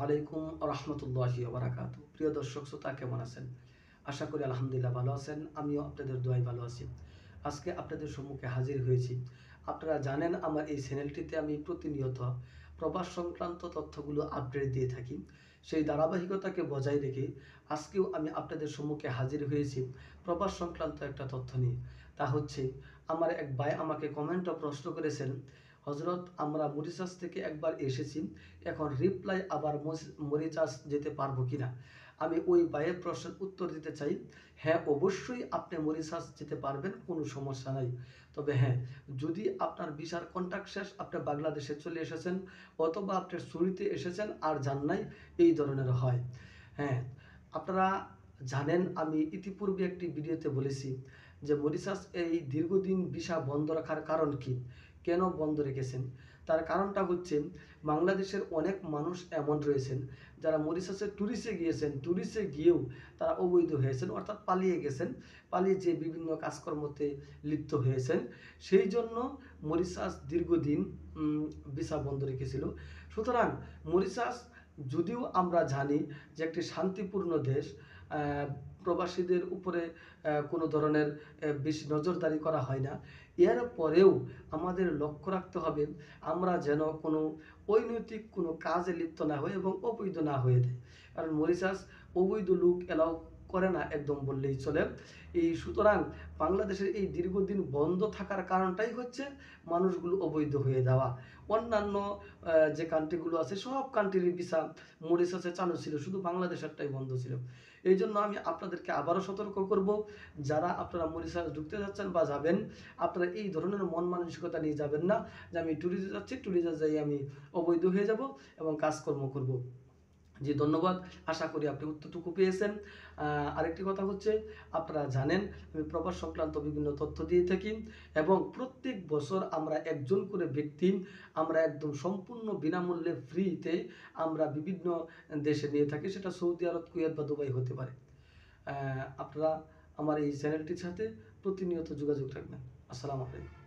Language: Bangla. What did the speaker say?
আলাইকুম রহমতুল্লাহি ওয়া বারাকাতুহু। প্রিয় দর্শক শ্রোতা, কেমন আছেন? আশা করি আলহামদুলিল্লাহ ভালো আছেন। আমিও আপনাদের দোয়ায় ভালো আছি। আজকে আপনাদের সম্মুখে হাজির হয়েছি। আপনারা জানেন আমার এই চ্যানেলটিতে আমি প্রতিনিয়ত প্রবাস সংক্রান্ত তথ্যগুলো আপডেট দিয়ে থাকি। সেই ধারাবাহিকতাকে বজায় রেখে আজকেও আমি আপনাদের সম্মুখে হাজির হয়েছি প্রবাস সংক্রান্ত একটা তথ্য নিয়ে। তা হচ্ছে, আমার এক ভাই আমাকে কমেন্টে প্রশ্ন করেছেন, হজরত আমরা মরিশাস থেকে একবার এসেছি, এখন রিপ্লাই আবার মরিশাস যেতে পারবো কিনা? আমি ওই ভাইয়ের প্রশ্নের উত্তর দিতে চাই, হ্যাঁ অবশ্যই আপনি মরিশাস যেতে পারবেন, কোনো সমস্যা নাই। তবে হ্যাঁ, যদি আপনার ভিসার কন্ট্রাক্ট শেষ, আপনি বাংলাদেশে চলে এসেছেন অথবা আপনি ছুটিতে এসেছেন আর যান নাই, এই ধরনের হয়। হ্যাঁ, আপনারা জানেন আমি ইতিপূর্বে একটি ভিডিওতে বলেছি যে মরিশাস এই দীর্ঘদিন ভিসা বন্ধ রাখার কারণ কি, কেন বন্ধ রেখেছেন। তার কারণটা হচ্ছে, বাংলাদেশের অনেক মানুষ এমন রয়েছেন যারা মরিশাসে ট্যুরিস্টে গিয়েছেন, ট্যুরিস্টে গিয়েও তারা অবৈধ হয়েছেন, অর্থাৎ পালিয়ে গেছেন, পালিয়ে যে বিভিন্ন কাজকর্মতে লিপ্ত হয়েছেন। সেই জন্য মরিশাস দীর্ঘদিন ভিসা বন্ধ রেখেছিল। সুতরাং মরিশাস, যদিও আমরা জানি যে একটি শান্তিপূর্ণ দেশ, প্রবাসীদের উপরে কোনো ধরনের বেশি নজরদারি করা হয় না, এর পরেও আমাদের লক্ষ্য রাখতে হবে আমরা যেন কোনো অনৈতিক কোনো কাজে লিপ্ত না হই এবং অবৈধ না হয়ে যায়। কারণ মরিশাস অবৈধ লোক এলাও করে না, একদম বললেই চলে। এই সুতরাং বাংলাদেশের এই দীর্ঘদিন বন্ধ থাকার কারণটাই হচ্ছে মানুষগুলো অবৈধ হয়ে যাওয়া। অন্যান্য যে কান্ট্রিগুলো আছে সব কান্ট্রির ভিসা মরিশাসে চালু ছিল, শুধু বাংলাদেশেরটাই বন্ধ ছিল। এই জন্য আমি আপনাদেরকে আবারও সতর্ক করব, যারা আপনারা মরিশাস ঢুকতে যাচ্ছেন বা যাবেন, আপনারা এই ধরনের মন মানসিকতা নিয়ে যাবেন না যে আমি ট্যুরিস্টে যাচ্ছি, ট্যুরিস্টে যাই আমি অবৈধ হয়ে যাব এবং কাজকর্ম করব। জি ধন্যবাদ, আশা করি আপনি উত্তরটুকু পেয়েছেন। আরেকটি কথা হচ্ছে, আপনারা জানেন আমি প্রবাস সংক্রান্ত বিভিন্ন তথ্য দিয়ে থাকি এবং প্রত্যেক বছর আমরা একজন করে ব্যক্তি আমরা একদম সম্পূর্ণ বিনামূল্যে ফ্রিতে আমরা বিভিন্ন দেশে নিয়ে থাকি, সেটা সৌদি আরব, কুয়েত বা দুবাই হতে পারে। আপনারা আমার এই চ্যানেলটির সাথে প্রতিনিয়ত যোগাযোগ রাখবেন। আসসালামু আলাইকুম।